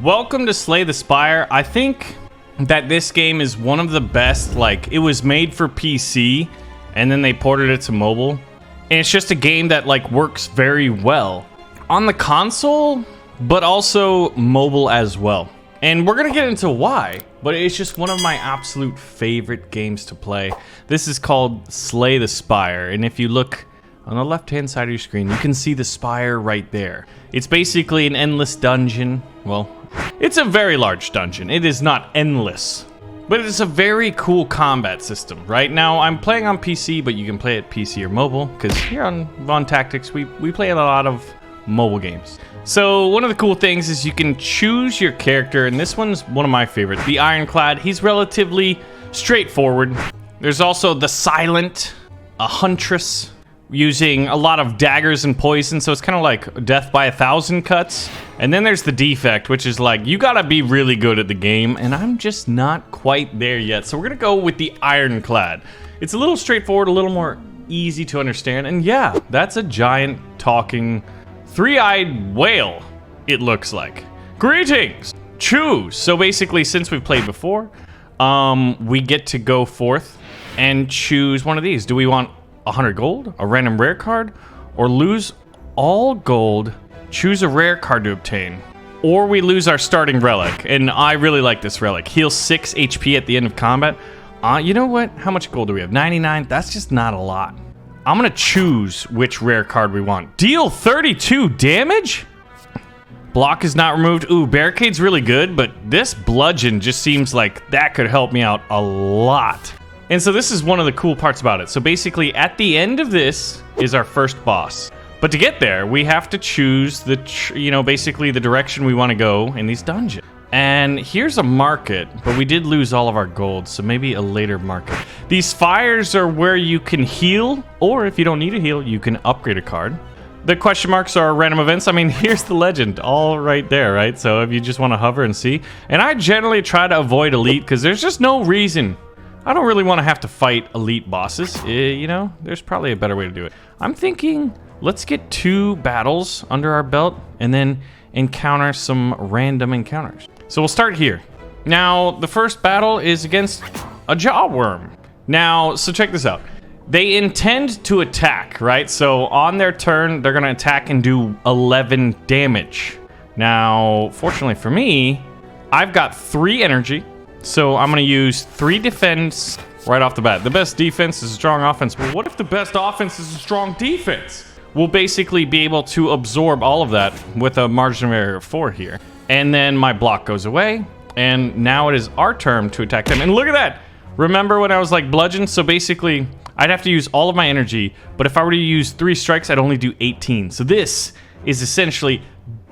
Welcome to Slay the Spire. I think that this game is one of the best. Like, it was made for PC and then they ported it to mobile. And it's just a game that like works very well on the console, but also mobile as well. And we're gonna get into why, but it's just one of my absolute favorite games to play. This is called Slay the Spire, and if you look on the left-hand side of your screen, you can see the spire right there. It's basically an endless dungeon. Well, it's a very large dungeon. It is not endless, but it's a very cool combat system. Right now, I'm playing on PC, but you can play it PC or mobile, because here on VonTactics, we play a lot of mobile games. So one of the cool things is you can choose your character, and this one's one of my favorites. The Ironclad, he's relatively straightforward. There's also the Silent, a Huntress, using a lot of daggers and poison, so it's kind of like death by 1,000 cuts. And then there's the Defect, which is like, you gotta be really good at the game, and I'm just not quite there yet. So we're gonna go with the Ironclad. It's a little straightforward, a little more easy to understand, and yeah, that's a giant talking three-eyed whale, it looks like. Greetings! Choose! So basically, since we've played before, we get to go forth and choose one of these. Do we want 100 gold, a random rare card, or lose all gold, choose a rare card to obtain, or we lose our starting relic? And I really like this relic. Heals 6 HP at the end of combat. You know what? How much gold do we have? 99? That's just not a lot. I'm gonna choose which rare card we want. Deal 32 damage? Block is not removed. Ooh, Barricade's really good, but this Bludgeon just seems like that could help me out a lot. And so this is one of the cool parts about it. So basically, at the end of this is our first boss. But to get there, we have to choose the, basically the direction we want to go in these dungeons. And here's a market, but we did lose all of our gold, so maybe a later market. These fires are where you can heal, or if you don't need a heal, you can upgrade a card. The question marks are random events. I mean, here's the legend, all right there, right? So if you just want to hover and see. And I generally try to avoid elite, because there's just no reason. I don't really want to have to fight elite bosses. There's probably a better way to do it. I'm thinking, let's get 2 battles under our belt, and then encounter some random encounters. So we'll start here. Now, the first battle is against a Jawworm. Now, so check this out. They intend to attack, right? So on their turn, they're gonna attack and do 11 damage. Now, fortunately for me, I've got 3 energy, so I'm gonna use 3 defense right off the bat. The best defense is a strong offense. Well, what if the best offense is a strong defense? We'll basically be able to absorb all of that with a margin of error of 4 here. And then my block goes away, and now it is our turn to attack them. And look at that! Remember when I was like bludgeon? So basically, I'd have to use all of my energy, but if I were to use 3 strikes, I'd only do 18. So this is essentially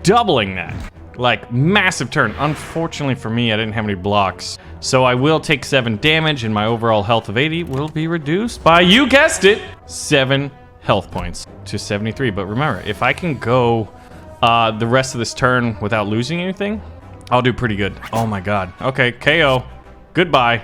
doubling that. Like, massive turn. Unfortunately for me, I didn't have any blocks. So I will take 7 damage, and my overall health of 80 will be reduced by, you guessed it, 7 health points to 73. But remember, if I can go the rest of this turn without losing anything, I'll do pretty good. Oh my god. Okay, KO. Goodbye.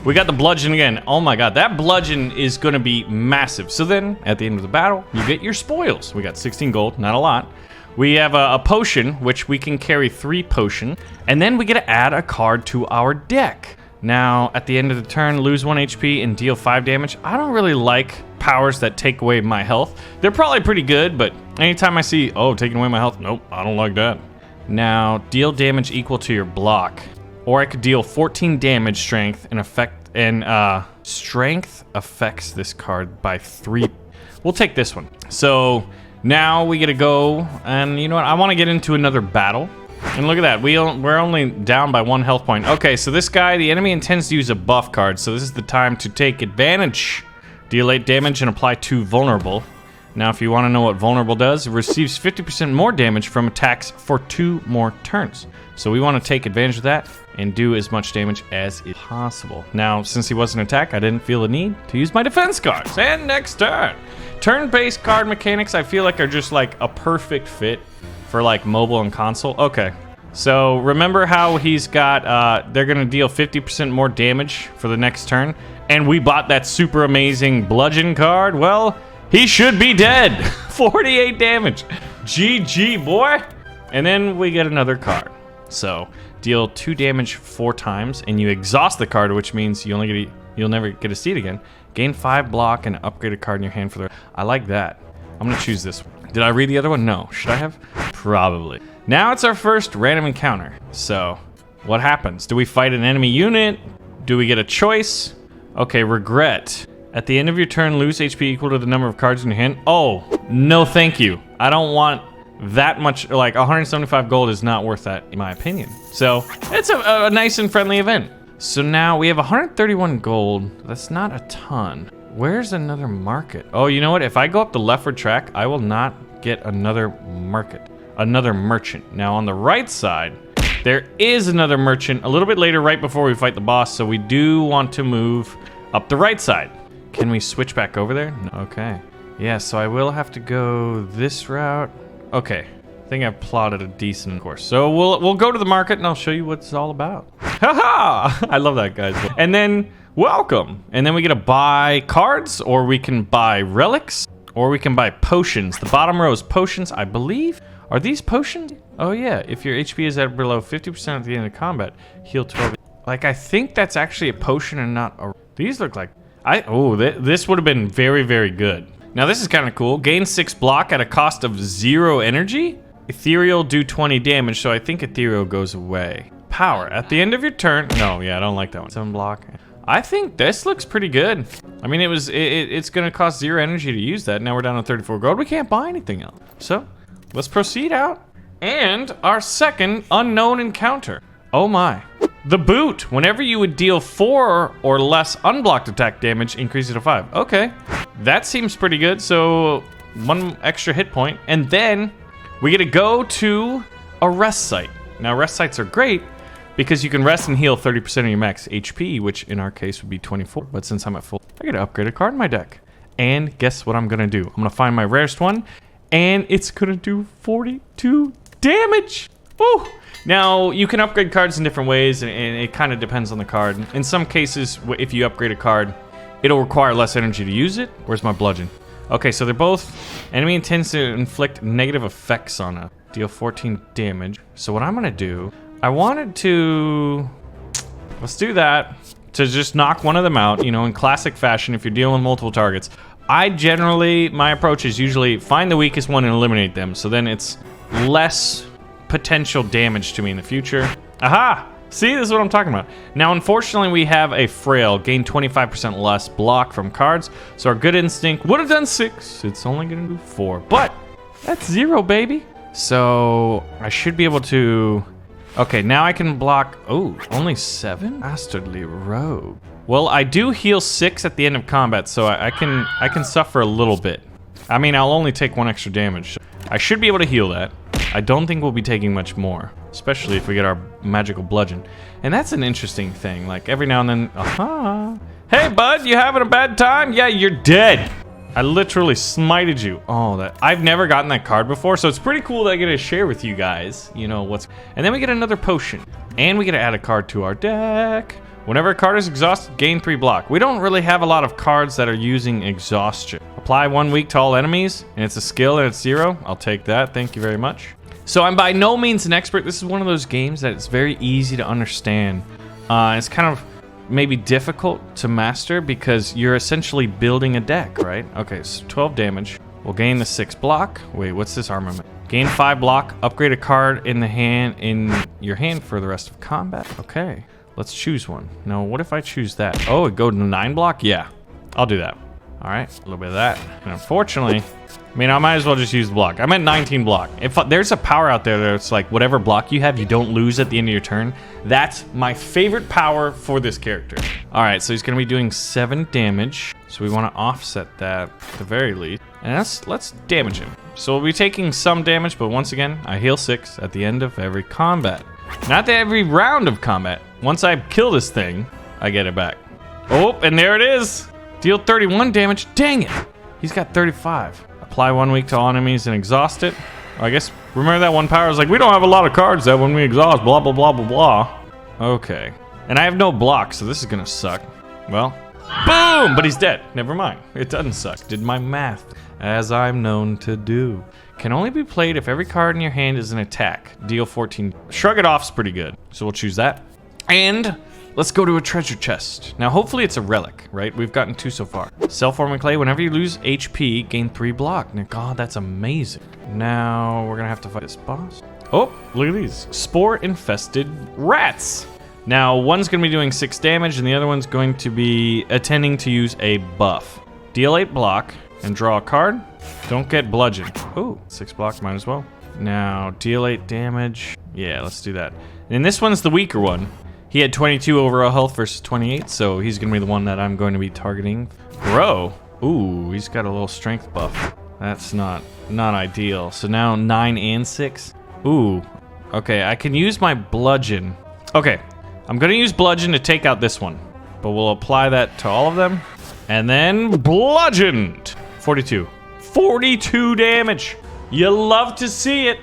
We got the bludgeon again. Oh my god, that bludgeon is gonna be massive. So then, at the end of the battle, you get your spoils. We got 16 gold, not a lot. We have a potion, which we can carry 3 potion, and then we get to add a card to our deck. Now, at the end of the turn, lose 1 HP and deal 5 damage. I don't really like powers that take away my health. They're probably pretty good, but anytime I see, oh, taking away my health, nope, I don't like that. Now, deal damage equal to your block. Or I could deal 14 damage strength and strength affects this card by 3. We'll take this one. So now we get to go, and you know what? I want to get into another battle. And look at that, we're only down by 1 health point. Okay, so this guy, the enemy intends to use a buff card, so this is the time to take advantage. Deal 8 damage and apply 2 vulnerable. Now, if you want to know what vulnerable does, it receives 50% more damage from attacks for 2 more turns. So we want to take advantage of that and do as much damage as is possible. Now, since he wasn't attacked, I didn't feel the need to use my defense cards. And next turn. Turn-based card mechanics, I feel like, are just like a perfect fit for like mobile and console. Okay, so remember how he's got, they're gonna deal 50% more damage for the next turn, and we bought that super amazing bludgeon card? Well, he should be dead. 48 damage. GG, boy. And then we get another card. So deal 2 damage 4 times, and you exhaust the card, which means you'll never get to see it again. Gain 5 block and upgrade a card in your hand for the... I like that. I'm gonna choose this one. Did I read the other one? No. Should I have? Probably. Now it's our first random encounter. So what happens? Do we fight an enemy unit? Do we get a choice? Okay, regret. At the end of your turn, lose HP equal to the number of cards in your hand. Oh, no thank you. I don't want that much, like 175 gold is not worth that in my opinion. So it's a nice and friendly event. So now we have 131 gold. That's not a ton. Where's another market? Oh, you know what? If I go up the leftward track, I will not get another market, another merchant. Now on the right side, there is another merchant a little bit later, right before we fight the boss. So we do want to move up the right side. Can we switch back over there? No. Okay. Yeah, so I will have to go this route. Okay. I think I've plotted a decent course. So we'll go to the market and I'll show you what it's all about. Haha! I love that, guys. And then welcome. And then we get to buy cards, or we can buy relics, or we can buy potions. The bottom row is potions, I believe. Are these potions? Oh yeah, if your HP is at below 50% at the end of combat, heal 12. Like, I think that's actually a potion and not a... These look like... this would have been very, very good. Now this is kind of cool. Gain 6 block at a cost of 0 energy. Ethereal do 20 damage, so I think Ethereal goes away. Power. At the end of your turn... No, yeah, I don't like that one. 7 block. I think this looks pretty good. I mean, it's going to cost 0 energy to use that. Now we're down to 34 gold. We can't buy anything else. So, let's proceed out. And our second unknown encounter. Oh my. The boot. Whenever you would deal 4 or less unblocked attack damage, increase it to 5. Okay. That seems pretty good. So, 1 extra hit point. And then, we get to go to a rest site. Now, rest sites are great because you can rest and heal 30% of your max HP, which in our case would be 24. But since I'm at full, I get to upgrade a card in my deck. And guess what I'm going to do? I'm going to find my rarest one, and it's going to do 42 damage. Woo! Now, you can upgrade cards in different ways, and it kind of depends on the card. In some cases, if you upgrade a card, it'll require less energy to use it. Where's my bludgeon? Okay, so they're both... Enemy intends to inflict negative effects on us. Deal 14 damage. So what I'm going to do... I wanted to... Let's do that. To just knock one of them out, you know, in classic fashion, if you're dealing with multiple targets. My approach is usually find the weakest one and eliminate them. So then it's less potential damage to me in the future. Aha! See, this is what I'm talking about. Now, unfortunately, we have a frail. Gain 25% less block from cards. So our good instinct would have done 6. It's only going to do 4. But that's 0, baby. So I should be able to... Okay, now I can block... Oh, only 7? Dastardly rogue. Well, I do heal 6 at the end of combat, so I can suffer a little bit. I mean, I'll only take 1 extra damage. I should be able to heal that. I don't think we'll be taking much more, especially if we get our magical bludgeon. And that's an interesting thing. Like, every now and then... Aha! Hey, bud, you having a bad time? Yeah, you're dead. I literally smited you. Oh, that... I've never gotten that card before, so it's pretty cool that I get to share with you guys, you know, what's... And then we get another potion. And we get to add a card to our deck. Whenever a card is exhausted, gain 3 block. We don't really have a lot of cards that are using exhaustion. Apply 1 weak to all enemies, and it's a skill and it's 0. I'll take that, thank you very much. So I'm by no means an expert. This is one of those games that it's very easy to understand. It's kind of maybe difficult to master because you're essentially building a deck, right? Okay, so 12 damage. We'll gain the 6 block. Wait, what's this armament? Gain 5 block. Upgrade a card in your hand for the rest of combat. Okay, let's choose one. Now, what if I choose that? Oh, it go to 9 block? Yeah, I'll do that. All right, a little bit of that. And unfortunately, I mean, I might as well just use block. I'm at 19 block. If there's a power out there that's like whatever block you have, you don't lose at the end of your turn. That's my favorite power for this character. All right, so he's gonna be doing 7 damage. So we wanna offset that at the very least. And let's damage him. So we'll be taking some damage, but once again, I heal 6 at the end of every combat. Not every round of combat. Once I kill this thing, I get it back. Oh, and there it is. Deal 31 damage. Dang it. He's got 35. Apply 1 weak to all enemies and exhaust it. I guess, remember that one power is like, we don't have a lot of cards that when we exhaust, blah, blah, blah, blah, blah. Okay. And I have no block, so this is gonna suck. Well, boom! But he's dead. Never mind. It doesn't suck. Did my math, as I'm known to do. Can only be played if every card in your hand is an attack. Deal 14. Shrug It Off's pretty good. So we'll choose that. And let's go to a treasure chest. Now, hopefully it's a relic, right? We've gotten 2 so far. Self-forming clay. Whenever you lose HP, gain 3 block. Now, God, that's amazing. Now, we're going to have to fight this boss. Oh, look at these. Spore-infested rats. Now, one's going to be doing 6 damage, and the other one's going to be attending to use a buff. Deal 8 block and draw a card. Don't get bludgeoned. Oh, 6 block, might as well. Now, deal 8 damage. Yeah, let's do that. And this one's the weaker one. He had 22 overall health versus 28, so he's going to be the one that I'm going to be targeting. Bro. Ooh, he's got a little strength buff. That's not ideal. So now 9 and 6. Ooh. Okay, I can use my bludgeon. Okay. I'm going to use bludgeon to take out this one, but we'll apply that to all of them. And then bludgeoned. 42. 42 damage. You love to see it.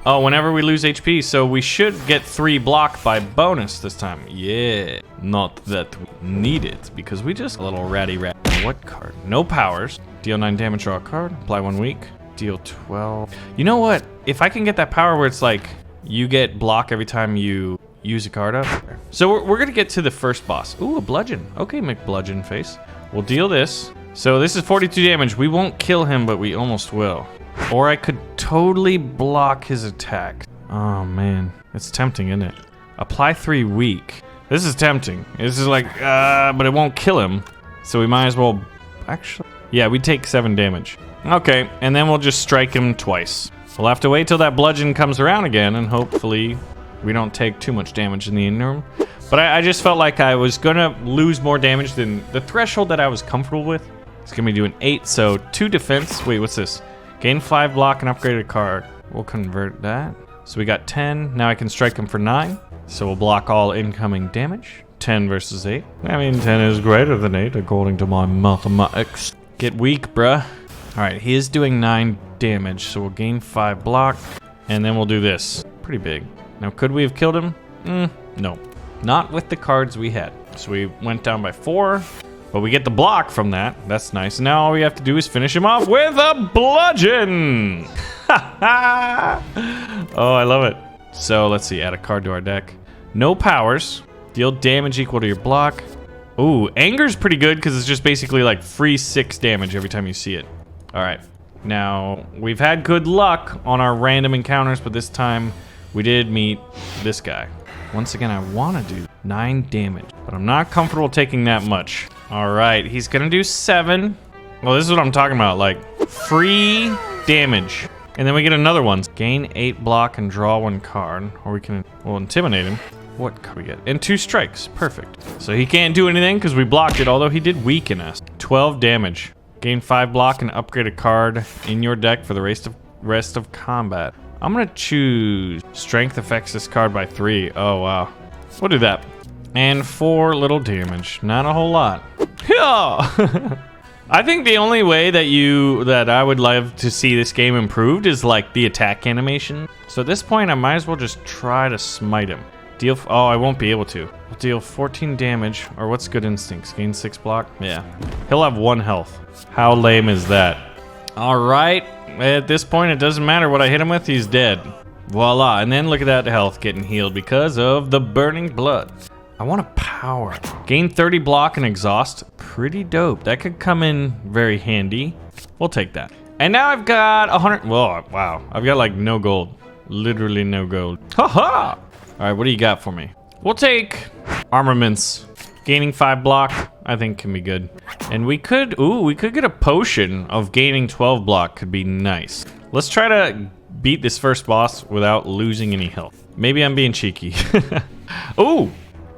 Oh, whenever we lose HP, so we should get 3 block by bonus this time. Yeah. Not that we need it, because we just a little ratty rat. What card? No powers. Deal 9 damage, draw a card. Apply 1 weak. Deal 12. You know what? If I can get that power where it's like, you get block every time you use a card up. So we're gonna get to the first boss. Ooh, a bludgeon. Okay, McBludgeon face. We'll deal this. So this is 42 damage. We won't kill him, but we almost will. Or I could totally block his attack. Oh man, it's tempting, isn't it? Apply 3 weak. This is tempting. This is like, but it won't kill him. So we might as well, actually. Yeah, we take 7 damage. Okay, and then we'll just strike him twice. We'll have to wait till that bludgeon comes around again, and hopefully we don't take too much damage in the interim. But I just felt like I was gonna lose more damage than the threshold that I was comfortable with. It's gonna be doing 8, so 2 defense. Wait, what's this? Gain 5 block and upgrade a card. We'll convert that. So we got 10. Now I can strike him for 9. So we'll block all incoming damage. 10 versus 8. I mean, 10 is greater than 8 according to my mathematics. Get weak, bruh. Alright, he is doing 9 damage, so we'll gain 5 block. And then we'll do this. Pretty big. Now, could we have killed him? No. Not with the cards we had. So we went down by 4. But we get the block from that. That's nice. Now all we have to do is finish him off with a bludgeon. Oh, I love it. So let's see. Add a card to our deck. No powers. Deal damage equal to your block. Ooh, anger's pretty good because it's just basically like free 6 damage every time you see it. All right. Now, we've had good luck on our random encounters, but this time we did meet this guy. Once again, I want to do 9 damage, but I'm not comfortable taking that much. All right, he's gonna do 7. Well, this is what I'm talking about, like free damage. And then we get another one. Gain 8 block and draw 1 card, or we can, well, intimidate him. What card we get? And 2 strikes, perfect. So he can't do anything because we blocked it, although he did weaken us. 12 damage. Gain 5 block and upgrade a card in your deck for the rest of combat. I'm gonna choose strength affects this card by 3. Oh, wow. We'll do that. And 4 little damage. Not a whole lot. I think the only way that I would love to see this game improved is like the attack animation. So at this point, I might as well just try to smite him. Deal. Oh, I won't be able to. I'll deal 14 damage. Or what's good instincts? Gain 6 block. Yeah. He'll have 1 health. How lame is that? All right. At this point, it doesn't matter what I hit him with. He's dead. Voila. And then look at that health getting healed because of the burning blood. I want a power. Gain 30 block and exhaust. Pretty dope. That could come in very handy. We'll take that. And now I've got 100. Whoa, wow. I've got like no gold. Literally no gold. Haha. All right, what do you got for me? We'll take armaments. Gaining 5 block, I think can be good. And we could get a potion of gaining 12 block. Could be nice. Let's try to beat this first boss without losing any health. Maybe I'm being cheeky.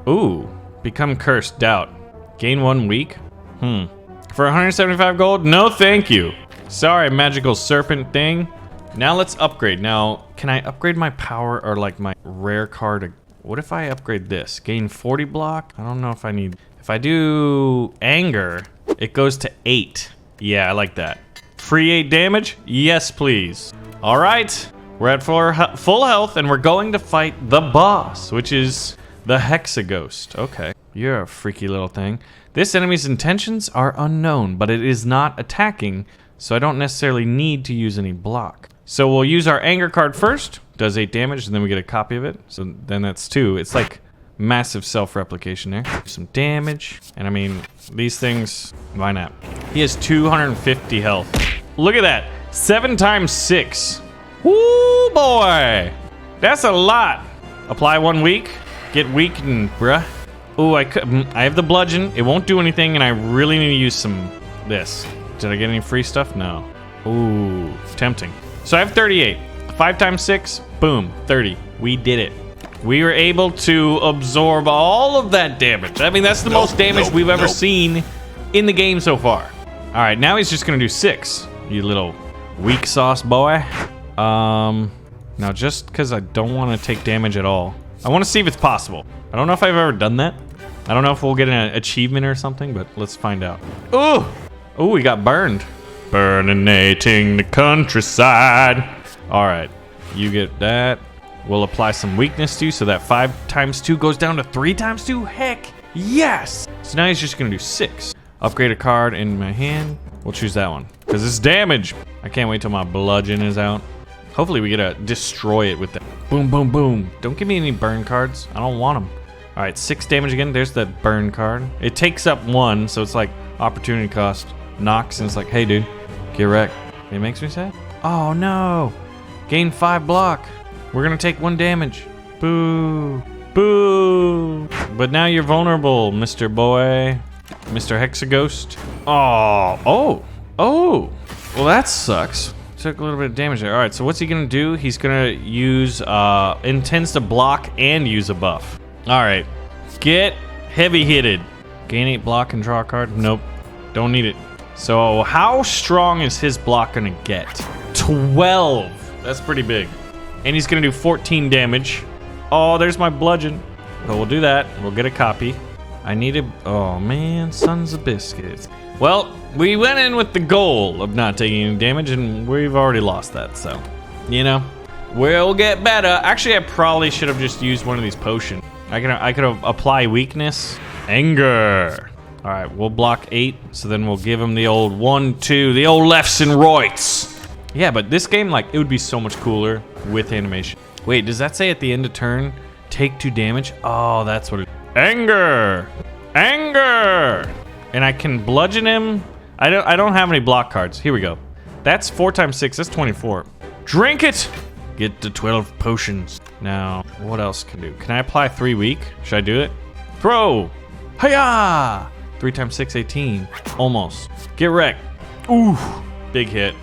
Ooh, become cursed, doubt. Gain 1 week. For 175 gold? No, thank you. Sorry, magical serpent thing. Now let's upgrade. Now, can I upgrade my power or like my rare card? What if I upgrade this? Gain 40 block? I don't know if I need. If I do anger, it goes to 8. Yeah, I like that. Free 8 damage? Yes, please. All right, we're at full health and we're going to fight the boss, which is the Hexaghost. Okay, you're a freaky little thing. This enemy's intentions are unknown, but it is not attacking, so I don't necessarily need to use any block. So we'll use our anger card first. Does 8 damage, and then we get a copy of it. So then that's 2. It's like massive self-replication there. Some damage. And I mean, these things, why not? He has 250 health. Look at that. 7 times 6. Woo, boy. That's a lot. Apply 1 weak. Get weakened, bruh. Ooh, I have the bludgeon. It won't do anything, and I really need to use some this. Did I get any free stuff? No. Ooh, tempting. So I have 38. 5 times 6, boom, 30. We did it. We were able to absorb all of that damage. I mean, that's the most damage we've ever seen in the game so far. All right, now he's just gonna do 6. You little weak sauce boy. Now just because I don't want to take damage at all, I want to see if it's possible. I don't know if I've ever done that. I don't know if we'll get an achievement or something, but let's find out. Ooh, ooh, we got burned. Burninating the countryside. All right, you get that. We'll apply some weakness to you, so that 5 times 2 goes down to 3 times 2. Heck yes! So now he's just gonna do 6. Upgrade a card in my hand. We'll choose that one because it's damage. I can't wait till my bludgeon is out. Hopefully we get to destroy it with that. Boom, boom, boom. Don't give me any burn cards. I don't want them. All right, 6 damage again. There's that burn card. It takes up 1, so it's like opportunity cost. Knocks, and it's like, hey, dude, get wrecked. It makes me sad. Oh, no. Gain 5 block. We're going to take 1 damage. Boo. Boo. But now you're vulnerable, Mr. Boy. Mr. Hexaghost. Oh. Well, that sucks. Took a little bit of damage there. All right, so what's he going to do? He's going to use, intends to block and use a buff. All right. Get heavy-hitted. Gain 8 block and draw a card. Nope. Don't need it. So how strong is his block going to get? 12. That's pretty big. And he's going to do 14 damage. Oh, there's my bludgeon. But we'll do that. We'll get a copy. I need a... Oh, man. Sons of biscuits. Well, we went in with the goal of not taking any damage, and we've already lost that. So, you know, we'll get better. Actually, I probably should have just used one of these potions. I could have apply weakness. Anger. All right, we'll block 8. So then we'll give him the old 1, 2, the old lefts and rights. Yeah, but this game, like, it would be so much cooler with animation. Wait, does that say at the end of turn, take 2 damage? Oh, that's what it is. Anger! Anger! And I can bludgeon him. I don't have any block cards. Here we go. That's 4 times 6. That's 24. Drink it! Get to 12 potions. Now, what else can I do? Can I apply 3 weak? Should I do it? Throw! Hiya! 3 times 6, 18. Almost. Get wrecked. Ooh! Big hit.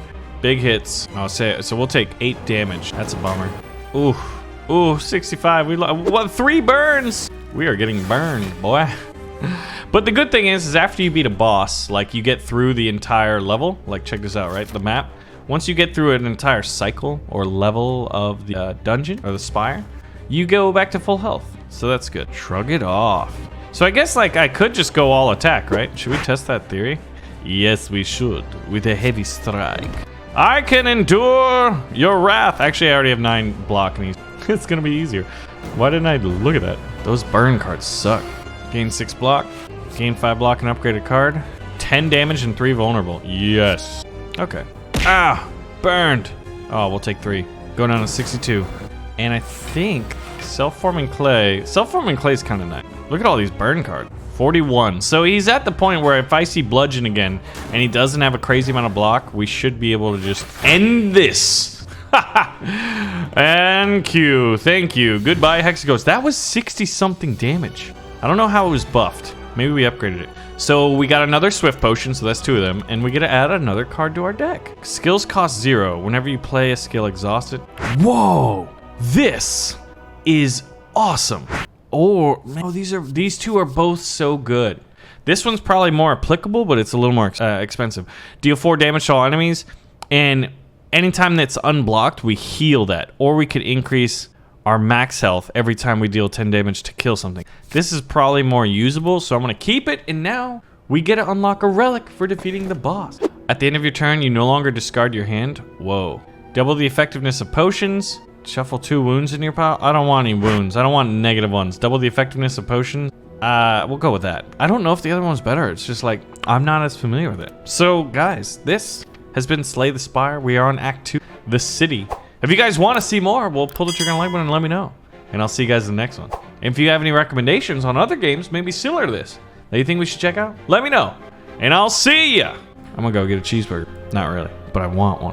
Big hits. I'll say so. We'll take 8 damage. That's a bummer. Ooh, ooh, 65. What? 3 burns. We are getting burned, boy. But the good thing is after you beat a boss, like you get through the entire level. Like check this out, right? The map. Once you get through an entire cycle or level of the dungeon or the spire, you go back to full health. So that's good. Shrug it off. So I guess like I could just go all attack, right? Should we test that theory? Yes, we should. With a heavy strike. I can endure your wrath. Actually, I already have 9 block, and it's gonna be easier. Why didn't I look at that? Those burn cards suck. Gain 6 block, gain 5 block and upgrade a card. 10 damage and 3 vulnerable. Yes. Okay. Ah, burned. Oh, we'll take 3. Go down to 62. And I think self-forming clay. Self-forming clay is kind of nice. Look at all these burn cards. 41. So he's at the point where if I see bludgeon again and he doesn't have a crazy amount of block, we should be able to just end this. And Q. Thank you. Goodbye, Hexaghost. That was 60-something damage. I don't know how it was buffed. Maybe we upgraded it. So we got another Swift Potion, so that's 2 of them, and we get to add another card to our deck. Skills cost 0. Whenever you play a skill exhausted. Whoa! This is awesome. Oh, man, these 2 are both so good. This one's probably more applicable, but it's a little more expensive. Deal 4 damage to all enemies, and anytime that's unblocked, we heal that. Or we could increase our max health every time we deal 10 damage to kill something. This is probably more usable, so I'm going to keep it, and now we get to unlock a relic for defeating the boss. At the end of your turn, you no longer discard your hand. Whoa. Double the effectiveness of potions. Shuffle 2 wounds in your pile. I don't want any wounds. I don't want negative ones. Double the effectiveness of potions. We'll go with that. I don't know if the other one's better. It's just like, I'm not as familiar with it. So, guys, this has been Slay the Spire. We are on Act 2. the city. If you guys want to see more, well, pull the trigger on the like button and let me know. And I'll see you guys in the next one. And if you have any recommendations on other games, maybe similar to this, that you think we should check out, let me know. And I'll see ya. I'm gonna go get a cheeseburger. Not really, but I want one.